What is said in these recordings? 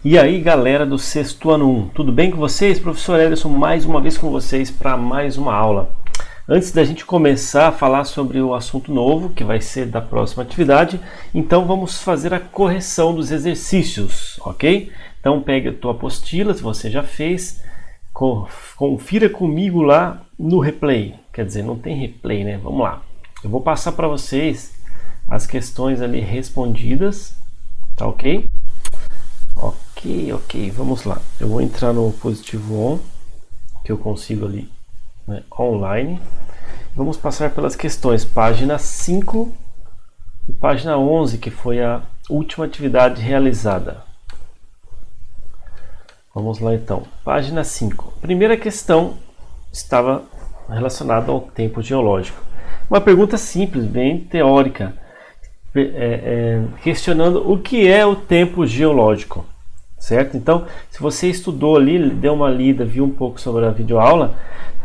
E aí, galera do sexto ano 1, tudo bem com vocês? Professor Ederson mais uma vez com vocês para mais uma aula. Antes da gente começar a falar sobre o assunto novo, que vai ser da próxima atividade, então vamos fazer a correção dos exercícios, ok? Então pegue a tua apostila, se você já fez, confira comigo lá no replay. Quer dizer, não tem replay, né? Vamos lá. Eu vou passar para vocês as questões ali respondidas, tá ok? Ok, vamos lá. Eu vou entrar no positivo on, que eu consigo ali, né, online. Vamos passar pelas questões, página 5 e página 11, que foi a última atividade realizada. Vamos lá então. Página 5. Primeira questão estava relacionada ao tempo geológico. Uma pergunta simples, bem teórica, questionando o que é o tempo geológico. Certo? Então, se você estudou ali, deu uma lida, viu um pouco sobre a videoaula,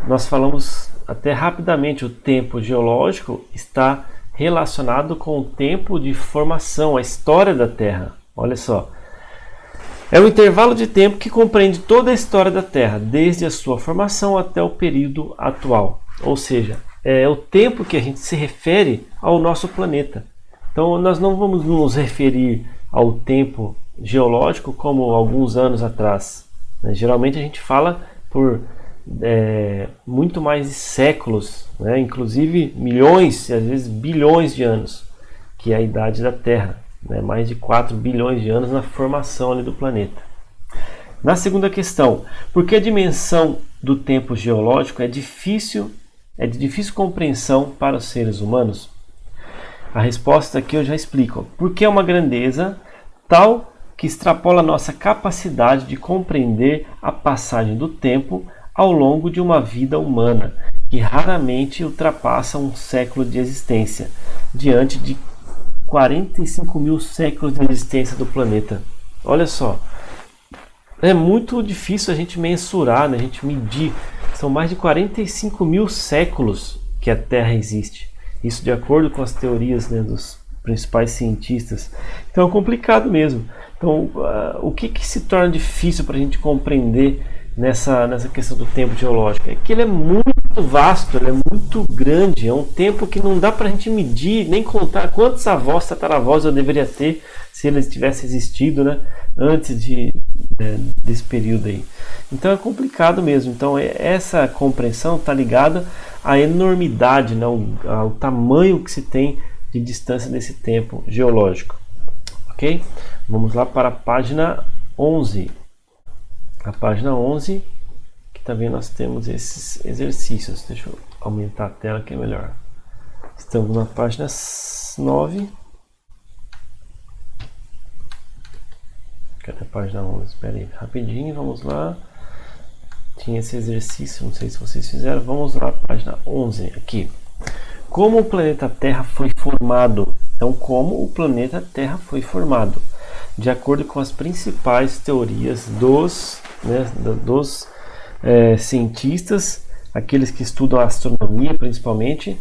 nós falamos até rapidamente, o tempo geológico está relacionado com o tempo de formação, a história da Terra. Olha só. É um intervalo de tempo que compreende toda a história da Terra, desde a sua formação até o período atual. Ou seja, é o tempo que a gente se refere ao nosso planeta. Então, nós não vamos nos referir ao tempo geológico como alguns anos atrás. Geralmente a gente fala por muito mais de séculos, né? Inclusive milhões e às vezes bilhões de anos, que é a idade da Terra, né? Mais de 4 bilhões de anos na formação ali do planeta. Na segunda questão, por que a dimensão do tempo geológico é de difícil compreensão para os seres humanos? A resposta aqui eu já explico. Porque é uma grandeza tal que extrapola a nossa capacidade de compreender a passagem do tempo ao longo de uma vida humana, que raramente ultrapassa um século de existência, diante de 45 mil séculos de existência do planeta. Olha só, é muito difícil a gente mensurar, né? A gente medir. São mais de 45 mil séculos que a Terra existe. Isso de acordo com as teorias, né, dos principais cientistas. Então é complicado mesmo. Então, o que se torna difícil para a gente compreender nessa questão do tempo geológico? É que ele é muito vasto, ele é muito grande, é um tempo que não dá para a gente medir, nem contar quantos avós, tataravós eu deveria ter se eles tivessem existido, né, antes desse período aí. Então é complicado mesmo. Então essa compreensão está ligada à enormidade, né, ao tamanho que se tem de distância desse tempo geológico. Ok? Vamos lá para a página 11. A página 11, que também nós temos esses exercícios. Deixa eu aumentar a tela que é melhor. Estamos na página 9. Cadê a página 11? Espera aí, rapidinho, vamos lá. Tinha esse exercício, não sei se vocês fizeram. Vamos lá, página 11, aqui. Como o planeta Terra foi formado? Então, como o planeta Terra foi formado? De acordo com as principais teorias dos cientistas, aqueles que estudam a astronomia principalmente,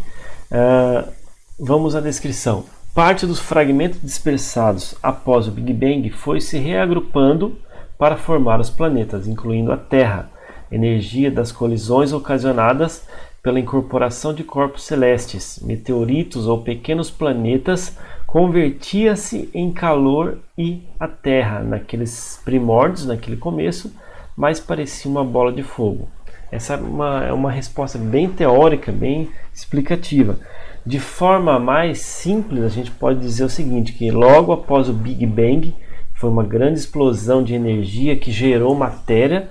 vamos à descrição. Parte dos fragmentos dispersados após o Big Bang foi se reagrupando para formar os planetas, incluindo a Terra. Energia das colisões ocasionadas pela incorporação de corpos celestes, meteoritos ou pequenos planetas, convertia-se em calor e a Terra, naqueles primórdios, naquele começo, mais parecia uma bola de fogo. Essa é uma resposta bem teórica, bem explicativa. De forma mais simples, a gente pode dizer o seguinte, que logo após o Big Bang, foi uma grande explosão de energia que gerou matéria,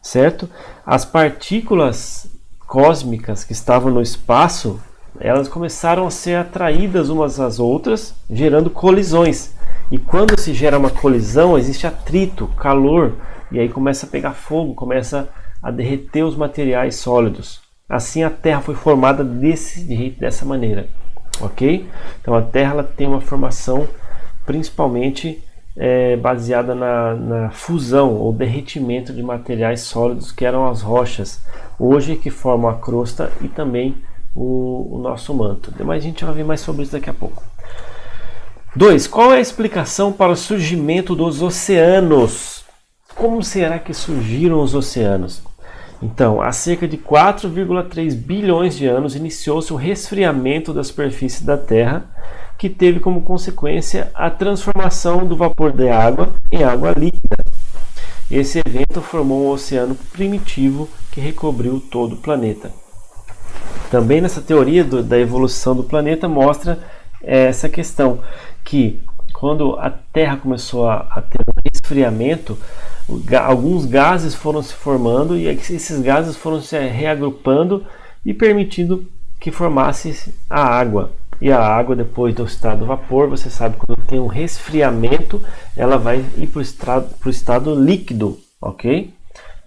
certo? As partículas cósmicas que estavam no espaço, elas começaram a ser atraídas umas às outras, gerando colisões. E quando se gera uma colisão, existe atrito, calor, e aí começa a pegar fogo, começa a derreter os materiais sólidos. Assim a Terra foi formada dessa maneira, ok? Então a Terra ela tem uma formação principalmente baseada na fusão ou derretimento de materiais sólidos que eram as rochas, hoje que formam a crosta e também o nosso manto. Mas a gente vai ver mais sobre isso daqui a pouco. 2. Qual é a explicação para o surgimento dos oceanos? Como será que surgiram os oceanos? Então, há cerca de 4,3 bilhões de anos iniciou-se o resfriamento da superfície da Terra, que teve como consequência a transformação do vapor de água em água líquida. Esse evento formou um oceano primitivo que recobriu todo o planeta. Também nessa teoria da evolução do planeta mostra essa questão, que quando a Terra começou a ter um resfriamento, alguns gases foram se formando e esses gases foram se reagrupando e permitindo que formasse a água. E a água, depois do estado vapor, você sabe, quando tem um resfriamento, ela vai ir para o estado líquido, ok?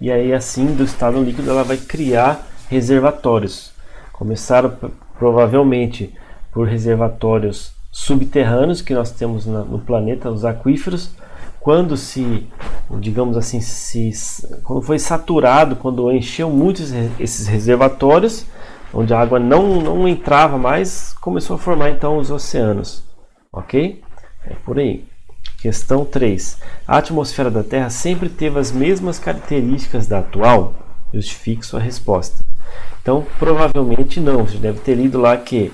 E aí, assim, do estado líquido, ela vai criar reservatórios. Começaram provavelmente por reservatórios subterrâneos que nós temos no planeta, os aquíferos. Quando digamos assim, quando foi saturado, quando encheu muito esses reservatórios, onde a água não entrava mais, começou a formar então os oceanos, ok? É por aí. Questão 3. A atmosfera da Terra sempre teve as mesmas características da atual? Justifique sua resposta. Então, provavelmente não. Você deve ter lido lá que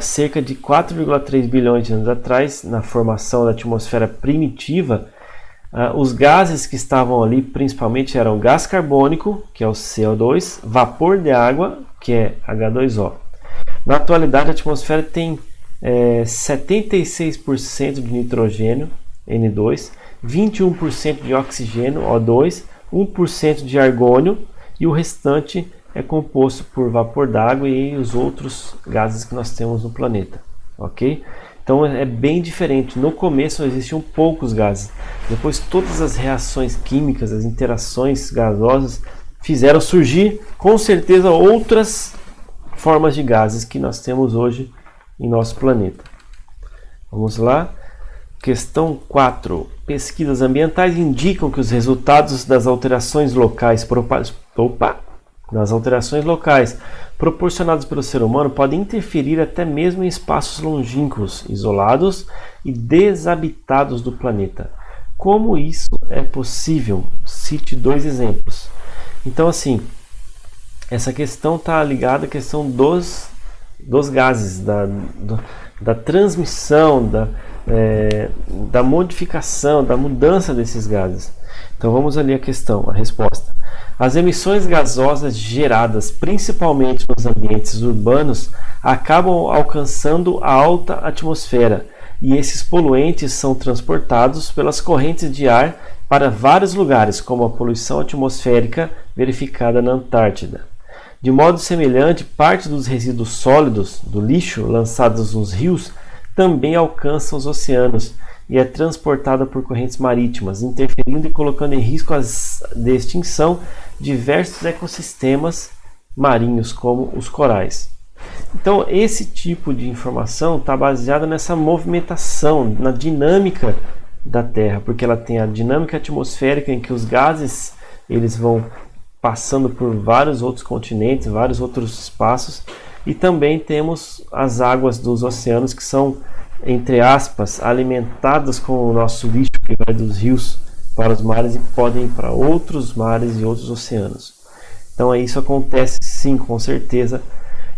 cerca de 4,3 bilhões de anos atrás, na formação da atmosfera primitiva, os gases que estavam ali principalmente eram gás carbônico, que é o CO2, vapor de água, que é H2O. Na atualidade, a atmosfera tem 76% de nitrogênio, N2, 21% de oxigênio, O2, 1% de argônio e o restante é composto por vapor d'água e os outros gases que nós temos no planeta, ok? Então é bem diferente. No começo existiam poucos gases. Depois todas as reações químicas, as interações gasosas fizeram surgir com certeza outras formas de gases que nós temos hoje em nosso planeta. Vamos lá. Questão 4. Pesquisas ambientais indicam que os resultados das alterações locais proporcionadas pelo ser humano podem interferir até mesmo em espaços longínquos, isolados e desabitados do planeta. Como isso é possível? Cite 2 exemplos. Então, assim, essa questão está ligada à questão dos gases, da transmissão, da modificação, da mudança desses gases. Então, vamos ali a resposta. As emissões gasosas geradas principalmente nos ambientes urbanos acabam alcançando a alta atmosfera e esses poluentes são transportados pelas correntes de ar para vários lugares, como a poluição atmosférica verificada na Antártida. De modo semelhante, parte dos resíduos sólidos do lixo lançados nos rios também alcançam os oceanos e é transportada por correntes marítimas, interferindo e colocando em risco de extinção diversos ecossistemas marinhos, como os corais. Então, esse tipo de informação está baseada nessa movimentação, na dinâmica da Terra, porque ela tem a dinâmica atmosférica em que os gases eles vão passando por vários outros continentes, vários outros espaços, e também temos as águas dos oceanos que são, entre aspas, alimentadas com o nosso lixo que vai dos rios para os mares e podem ir para outros mares e outros oceanos. Então isso acontece sim, com certeza,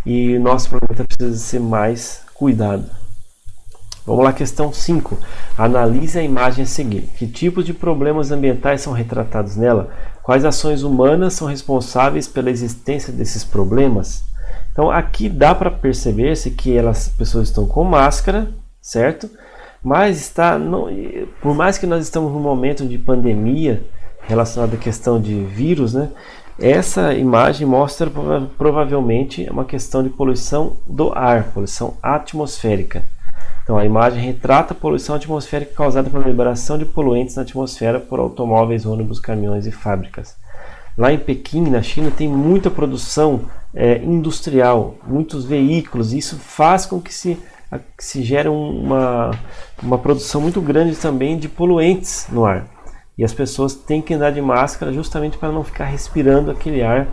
e o nosso planeta precisa ser mais cuidado. Vamos lá, questão 5. Analise a imagem a seguir. Que tipos de problemas ambientais são retratados nela? Quais ações humanas são responsáveis pela existência desses problemas? Então aqui dá para perceber-se que as pessoas estão com máscara, certo? Mas por mais que nós estamos num momento de pandemia relacionada à questão de vírus, né? Essa imagem mostra provavelmente uma questão de poluição do ar, poluição atmosférica. Então a imagem retrata a poluição atmosférica causada pela liberação de poluentes na atmosfera por automóveis, ônibus, caminhões e fábricas. Lá em Pequim, na China, tem muita produção industrial, muitos veículos, e isso faz com que se gere uma produção muito grande também de poluentes no ar. E as pessoas têm que andar de máscara justamente para não ficar respirando aquele ar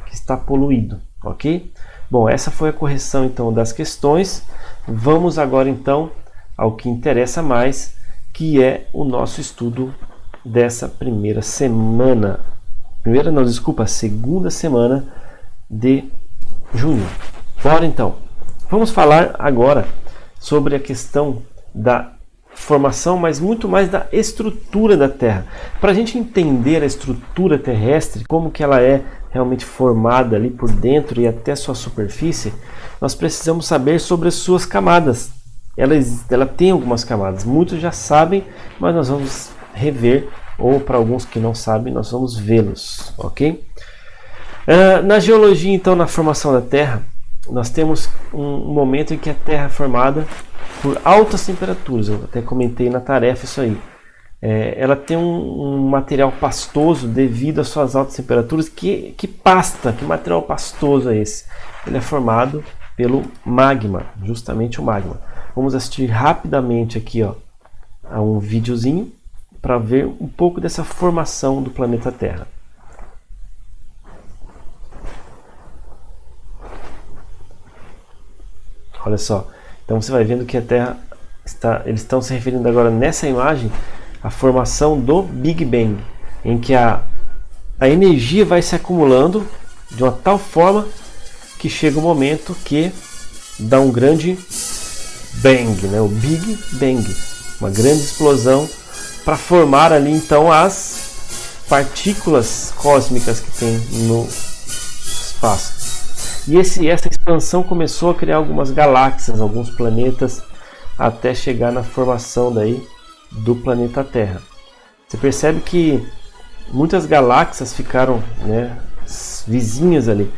que está poluído, ok? Bom, essa foi a correção então das questões. Vamos agora então ao que interessa mais, que é o nosso estudo dessa primeira semana. Segunda semana de junho. Bora então. Vamos falar agora sobre a questão da formação, mas muito mais da estrutura da Terra. Para a gente entender a estrutura terrestre, como que ela é realmente formada ali por dentro e até sua superfície, nós precisamos saber sobre as suas camadas. Ela tem algumas camadas, muitos já sabem, mas nós vamos rever, ou para alguns que não sabem, nós vamos vê-los, ok? Na geologia, então, na formação da Terra, nós temos um momento em que a Terra é formada por altas temperaturas. Eu até comentei na tarefa isso aí. Ela tem um material pastoso devido às suas altas temperaturas. Que material pastoso é esse? Ele é formado pelo magma, justamente o magma. Vamos assistir rapidamente aqui, ó, a um videozinho para ver um pouco dessa formação do planeta Terra. Olha só, então você vai vendo que a Terra eles estão se referindo agora nessa imagem à formação do Big Bang, em que a energia vai se acumulando de uma tal forma que chega um momento que dá um grande bang, né? O Big Bang, uma grande explosão para formar ali então as partículas cósmicas que tem no espaço. E essa expansão começou a criar algumas galáxias, alguns planetas, até chegar na formação daí do planeta Terra. Você percebe que muitas galáxias ficaram, né, vizinhas ali.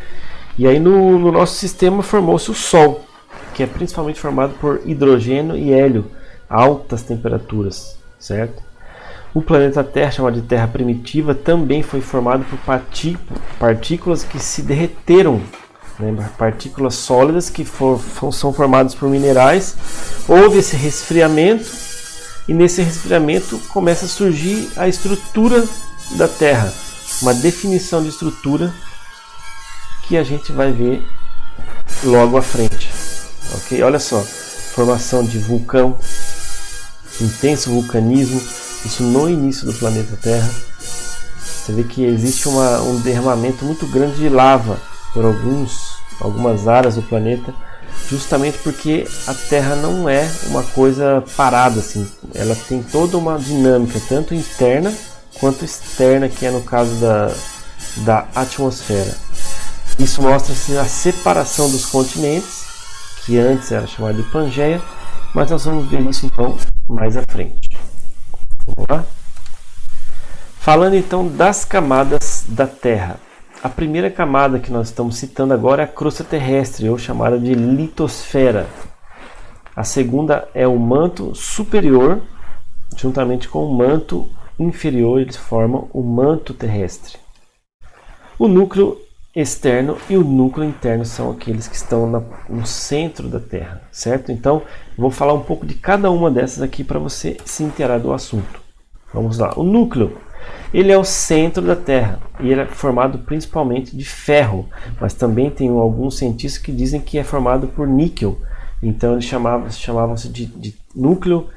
E aí no nosso sistema formou-se o Sol, que é principalmente formado por hidrogênio e hélio a altas temperaturas, certo? O planeta Terra, chamado de Terra primitiva, também foi formado por partículas que se derreteram, né? Partículas sólidas que são formadas por minerais. Houve esse resfriamento e nesse resfriamento começa a surgir a estrutura da Terra, uma definição de estrutura que a gente vai ver logo à frente. Ok? Olha só, formação de vulcão, intenso vulcanismo, isso no início do planeta Terra. Você vê que existe um derramamento muito grande de lava por algumas áreas do planeta, justamente porque a Terra não é uma coisa parada assim. Ela tem toda uma dinâmica, tanto interna quanto externa, que é no caso da atmosfera. Isso mostra-se a separação dos continentes, que antes era chamada de Pangeia, mas nós vamos ver isso então mais à frente. Vamos lá? Falando então das camadas da Terra. A primeira camada que nós estamos citando agora é a crosta terrestre, ou chamada de litosfera. A segunda é o manto superior, juntamente com o manto inferior, eles formam o manto terrestre. O núcleo externo e o núcleo interno são aqueles que estão no centro da Terra, certo? Então, vou falar um pouco de cada uma dessas aqui para você se inteirar do assunto. Vamos lá. O núcleo, ele é o centro da Terra e ele é formado principalmente de ferro, mas também tem alguns cientistas que dizem que é formado por níquel. Então, eles chamavam-se de núcleo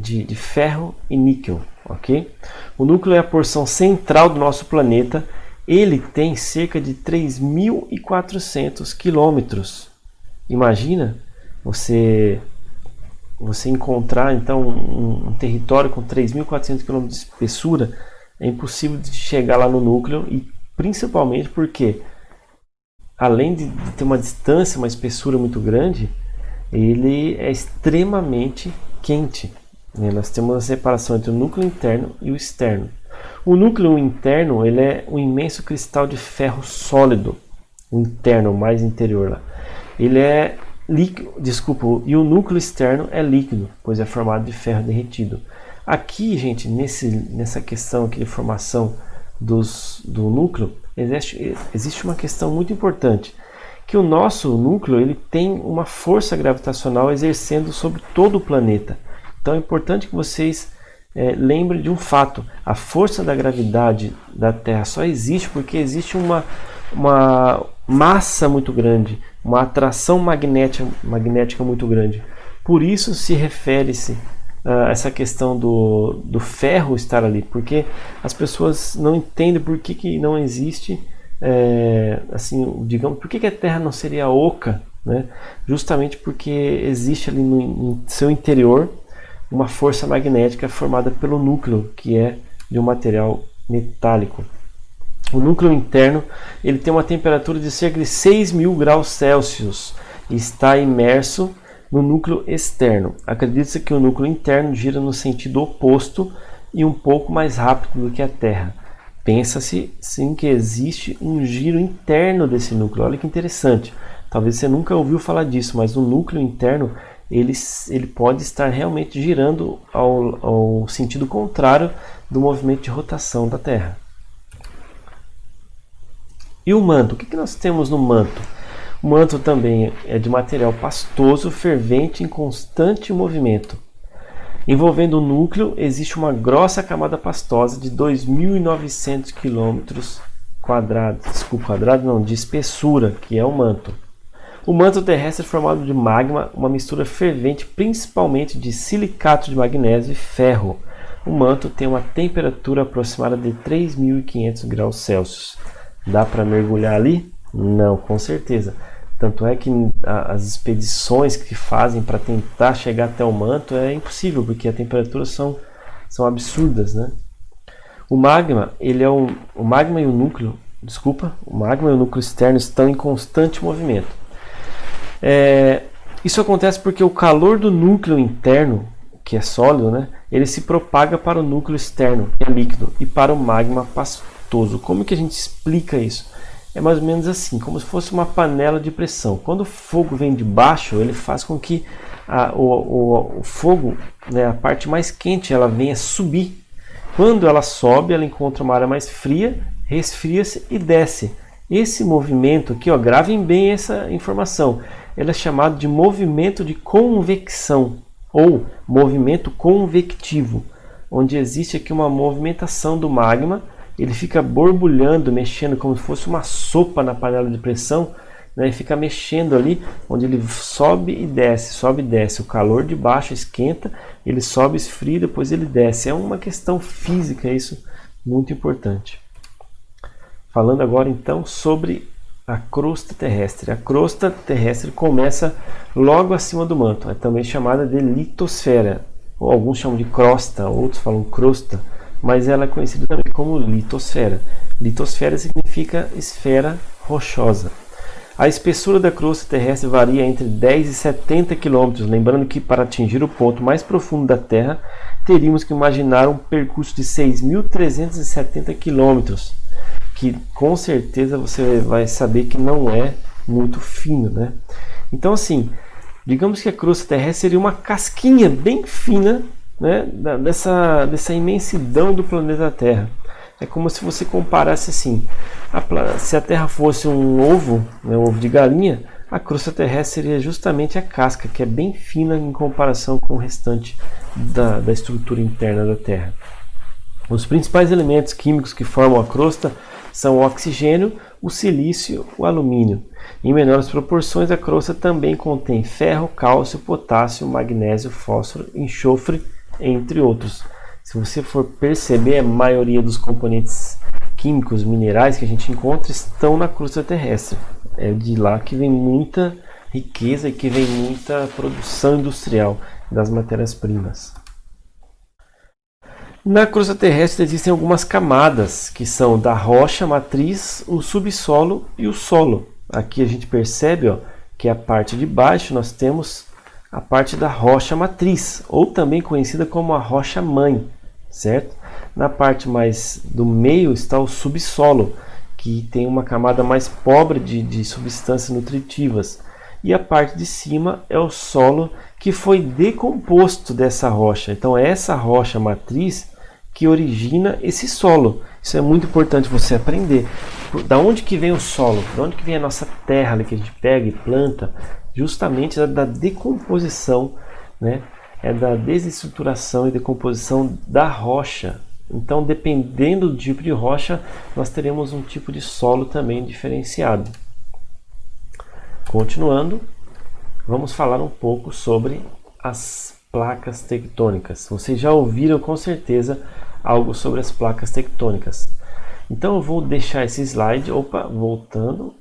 de ferro e níquel, ok? O núcleo é a porção central do nosso planeta. Ele tem cerca de 3.400 quilômetros. Imagina você encontrar então um território com 3.400 quilômetros de espessura. É impossível de chegar lá no núcleo, e principalmente porque, além de ter uma distância, uma espessura muito grande, ele é extremamente quente, né? Nós temos a separação entre o núcleo interno e o externo. O núcleo interno, ele é um imenso cristal de ferro sólido, o interno, o mais interior lá. Ele é líquido, e o núcleo externo é líquido, pois é formado de ferro derretido. Aqui, gente, nessa questão aqui de formação do núcleo, existe uma questão muito importante, que o nosso núcleo ele tem uma força gravitacional exercendo sobre todo o planeta. Então é importante que vocês lembrem de um fato: a força da gravidade da Terra só existe porque existe uma massa muito grande, uma atração magnética muito grande. Por isso se refere-se a essa questão do ferro estar ali, porque as pessoas não entendem por que não existe, assim, digamos, por que a Terra não seria oca, né? Justamente porque existe ali no seu interior uma força magnética formada pelo núcleo, que é de um material metálico. O núcleo interno ele tem uma temperatura de cerca de 6.000 graus Celsius e está imerso no núcleo externo. Acredita-se que o núcleo interno gira no sentido oposto e um pouco mais rápido do que a Terra. Pensa-se sim que existe um giro interno desse núcleo. Olha que interessante. Talvez você nunca ouviu falar disso, mas o núcleo interno ele pode estar realmente girando ao sentido contrário do movimento de rotação da Terra. E o manto? O que nós temos no manto? O manto também é de material pastoso, fervente, em constante movimento. Envolvendo o núcleo, existe uma grossa camada pastosa de 2.900 km de espessura, que é o manto. O manto terrestre é formado de magma, uma mistura fervente principalmente de silicato de magnésio e ferro. O manto tem uma temperatura aproximada de 3.500 graus Celsius. Dá para mergulhar ali? Não, com certeza. Tanto é que as expedições que fazem para tentar chegar até o manto é impossível, porque as temperaturas são absurdas, né? O magma e o núcleo externo estão em constante movimento. Isso acontece porque o calor do núcleo interno, que é sólido, né, ele se propaga para o núcleo externo, que é líquido, e para o magma pastoso. Como que a gente explica isso? É mais ou menos assim, como se fosse uma panela de pressão. Quando o fogo vem de baixo, ele faz com que o fogo, né, a parte mais quente, ela venha subir. Quando ela sobe, ela encontra uma área mais fria, resfria-se e desce. Esse movimento aqui, gravem bem essa informação, ele é chamado de movimento de convecção ou movimento convectivo, onde existe aqui uma movimentação do magma. Ele fica borbulhando, mexendo como se fosse uma sopa na panela de pressão, né? E fica mexendo ali, onde ele sobe e desce. O calor de baixo esquenta, ele sobe, esfria, depois ele desce. É uma questão física, isso muito importante. Falando agora então sobre a crosta terrestre. A crosta terrestre começa logo acima do manto, é também chamada de litosfera, ou alguns chamam de crosta, outros falam crosta, mas ela é conhecida também como litosfera. Litosfera significa esfera rochosa. A espessura da crosta terrestre varia entre 10 e 70 km, lembrando que para atingir o ponto mais profundo da Terra, teríamos que imaginar um percurso de 6.370 km, que com certeza você vai saber que não é muito fino, né? Então assim, digamos que a crosta terrestre seria uma casquinha bem fina, né, dessa imensidão do planeta Terra. É como se você comparasse assim, se a Terra fosse um ovo, né, um ovo de galinha, a crosta terrestre seria justamente a casca, que é bem fina em comparação com o restante da estrutura interna da Terra. Os principais elementos químicos que formam a crosta são o oxigênio, o silício, o alumínio. Em menores proporções, a crosta também contém ferro, cálcio, potássio, magnésio, fósforo, enxofre, entre outros. Se você for perceber, a maioria dos componentes químicos, minerais que a gente encontra estão na crosta terrestre. É de lá que vem muita riqueza e que vem muita produção industrial das matérias-primas. Na crosta terrestre existem algumas camadas, que são da rocha matriz, o subsolo e o solo. Aqui a gente percebe que a parte de baixo nós temos a parte da rocha matriz, ou também conhecida como a rocha mãe, certo? Na parte mais do meio está o subsolo, que tem uma camada mais pobre de substâncias nutritivas. E a parte de cima é o solo que foi decomposto dessa rocha. Então é essa rocha matriz que origina esse solo. Isso é muito importante você aprender. Da onde que vem o solo? Da onde que vem a nossa terra ali que a gente pega e planta? Justamente da decomposição, né? É da desestruturação e decomposição da rocha. Então, dependendo do tipo de rocha, nós teremos um tipo de solo também diferenciado. Continuando, vamos falar um pouco sobre as placas tectônicas. Vocês já ouviram com certeza algo sobre as placas tectônicas. Então eu vou deixar esse slide, voltando,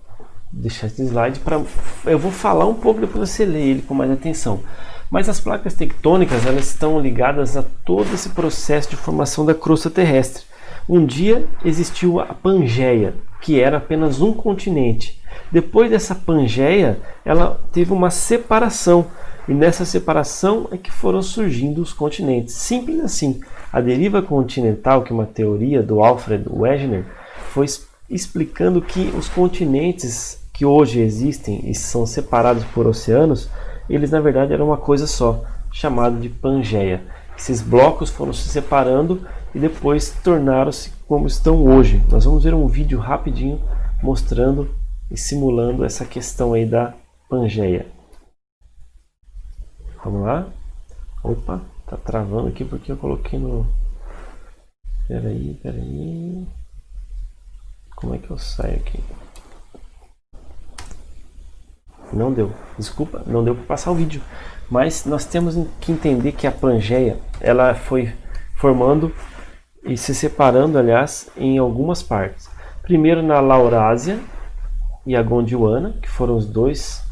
deixar esse slide para eu vou falar um pouco, depois você lê ele com mais atenção. Mas as placas tectônicas, elas estão ligadas a todo esse processo de formação da crosta terrestre. Um dia existiu a Pangeia, que era apenas um continente. Depois dessa Pangeia, ela teve uma separação. E nessa separação é que foram surgindo os continentes. Simples assim. A deriva continental, que é uma teoria do Alfred Wegener, foi explicando que os continentes que hoje existem e são separados por oceanos, eles na verdade eram uma coisa só, chamada de Pangeia. Esses blocos foram se separando e depois tornaram-se como estão hoje. Nós vamos ver um vídeo rapidinho mostrando e simulando essa questão aí da Pangeia. Vamos lá. Opa, tá travando aqui porque eu coloquei no... Peraí. Como é que eu saio aqui? Não deu. Desculpa, não deu para passar o vídeo. Mas nós temos que entender que a Pangeia, ela foi formando e se separando, aliás, em algumas partes. Primeiro na Laurásia e a Gondwana, que foram os dois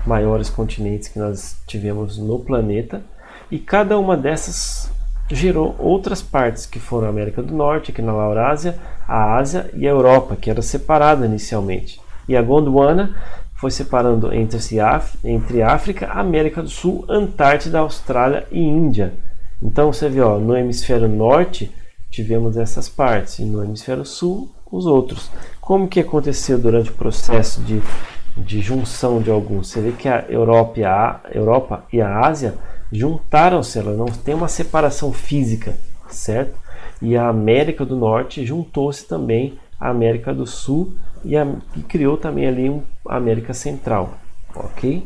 maiores continentes que nós tivemos no planeta, e cada uma dessas gerou outras partes, que foram a América do Norte, aqui na Laurásia, a Ásia e a Europa, que era separada inicialmente. E a Gondwana foi separando entre África, América do Sul, Antártida, Austrália e Índia. Então você vê, ó, no hemisfério norte tivemos essas partes, e no hemisfério sul os outros. Como que aconteceu durante o processo de junção de alguns? Você vê que a Europa e a Ásia juntaram-se, ela não tem uma separação física, certo? E a América do Norte juntou-se também à América do Sul e criou também ali a América Central, ok?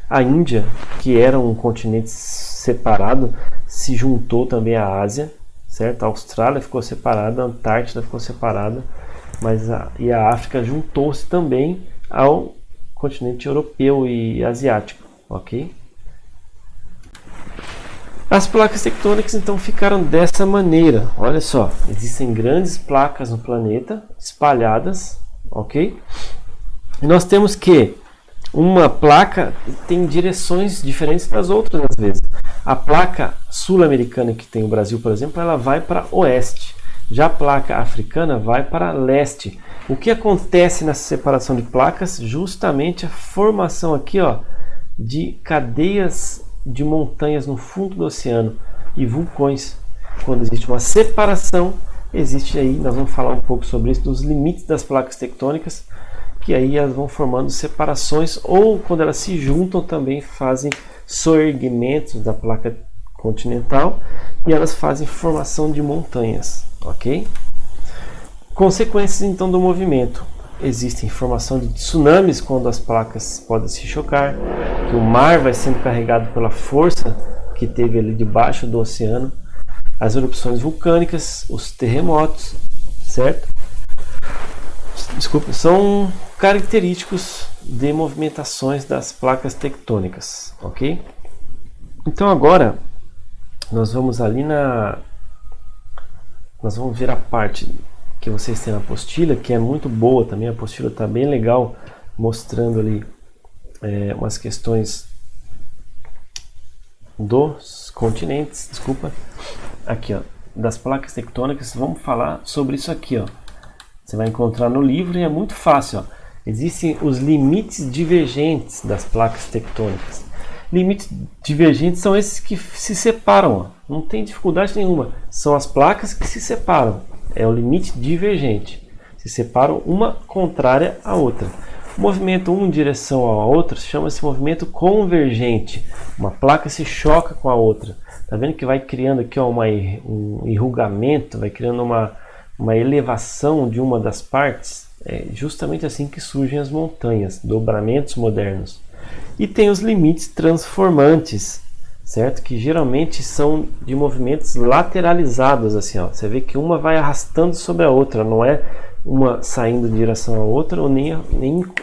A Índia, que era um continente separado, se juntou também à Ásia, certo? A Austrália ficou separada, a Antártida ficou separada, e a África juntou-se também ao continente europeu e asiático, ok? As placas tectônicas então ficaram dessa maneira. Olha só, existem grandes placas no planeta espalhadas, ok? E nós temos que uma placa tem direções diferentes das outras às vezes. A placa sul-americana que tem o Brasil, por exemplo, ela vai para oeste. Já a placa africana vai para leste. O que acontece nessa separação de placas? Justamente a formação aqui, ó, de cadeias de montanhas no fundo do oceano e vulcões. Quando existe uma separação, existe aí, nós vamos falar um pouco sobre isso, dos limites das placas tectônicas, que aí elas vão formando separações, ou quando elas se juntam também fazem soerguimentos da placa continental e elas fazem formação de montanhas, ok? Consequências então do movimento. Existem formação de tsunamis quando as placas podem se chocar, que o mar vai sendo carregado pela força que teve ali debaixo do oceano, as erupções vulcânicas, os terremotos, certo? Desculpa, são característicos de movimentações das placas tectônicas, ok? Então agora nós vamos ver a parte que vocês têm na apostila, que é muito boa também. A apostila está bem legal, mostrando ali umas questões dos continentes, aqui, ó, das placas tectônicas. Vamos falar sobre isso aqui, ó. Você vai encontrar no livro e é muito fácil, ó. Existem os limites divergentes das placas tectônicas. Limites divergentes são esses que se separam, ó. Não tem dificuldade nenhuma. São as placas que se separam. É o limite divergente. Se separam uma contrária à outra. O movimento uma em direção à outra chama-se movimento convergente. Uma placa se choca com a outra. Tá vendo que vai criando aqui, ó, um enrugamento, vai criando uma elevação de uma das partes? É justamente assim que surgem as montanhas, dobramentos modernos. E tem os limites transformantes, certo? Que geralmente são de movimentos lateralizados, assim, ó. Você vê que uma vai arrastando sobre a outra, não é uma saindo em direção à outra ou nem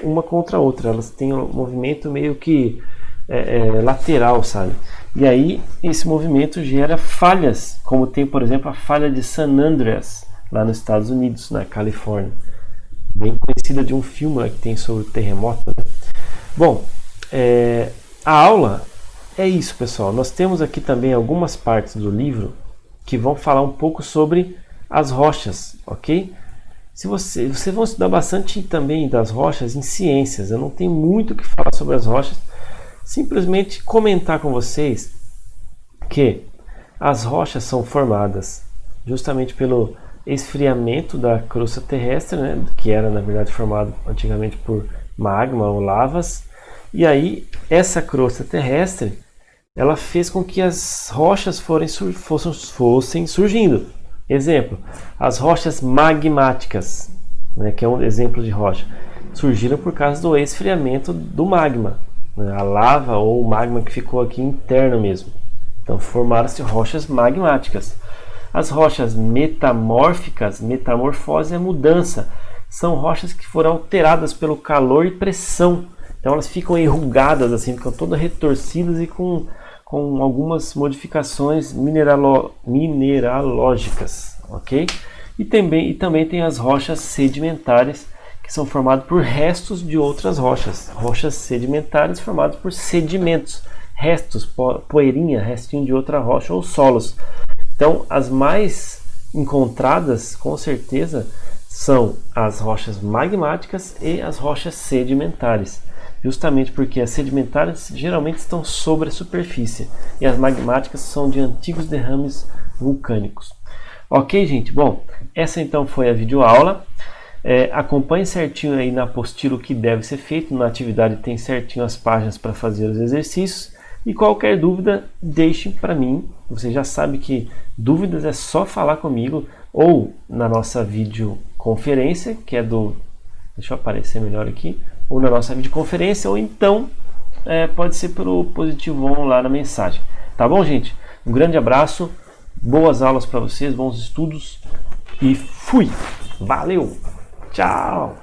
uma contra a outra. Elas têm um movimento meio que lateral, sabe? E aí esse movimento gera falhas, como tem, por exemplo, a falha de San Andreas, lá nos Estados Unidos, na Califórnia. Bem conhecida de um filme que tem sobre o terremoto, né? Bom, a aula é isso, pessoal. Nós temos aqui também algumas partes do livro que vão falar um pouco sobre as rochas, ok? Vocês vão estudar bastante também das rochas em ciências. Eu não tenho muito o que falar sobre as rochas, simplesmente comentar com vocês que as rochas são formadas justamente pelo esfriamento da crosta terrestre, né, que era na verdade formado antigamente por magma ou lavas, e aí essa crosta terrestre ela fez com que as rochas fossem surgindo. Exemplo, as rochas magmáticas, né, que é um exemplo de rocha, surgiram por causa do esfriamento do magma, né, a lava ou o magma que ficou aqui interno mesmo. Então formaram-se rochas magmáticas. As rochas metamórficas, metamorfose é mudança, são rochas que foram alteradas pelo calor e pressão. Então elas ficam enrugadas, assim, ficam todas retorcidas e com algumas modificações mineralógicas, ok? E também tem as rochas sedimentares, que são formadas por restos de outras rochas. Rochas sedimentares formadas por sedimentos, restos, poeirinha, restinho de outra rocha ou solos. Então, as mais encontradas, com certeza, são as rochas magmáticas e as rochas sedimentares. Justamente porque as sedimentares geralmente estão sobre a superfície e as magmáticas são de antigos derrames vulcânicos. Ok, gente? Bom, essa então foi a videoaula. Acompanhe certinho aí na apostila o que deve ser feito. Na atividade tem certinho as páginas para fazer os exercícios. E qualquer dúvida, deixe para mim. Você já sabe que dúvidas é só falar comigo ou na nossa videoconferência, que é do... Deixa eu aparecer melhor aqui. Ou na nossa videoconferência, ou então pode ser pelo Positivo On lá na mensagem. Tá bom, gente? Um grande abraço, boas aulas para vocês, bons estudos e fui! Valeu! Tchau!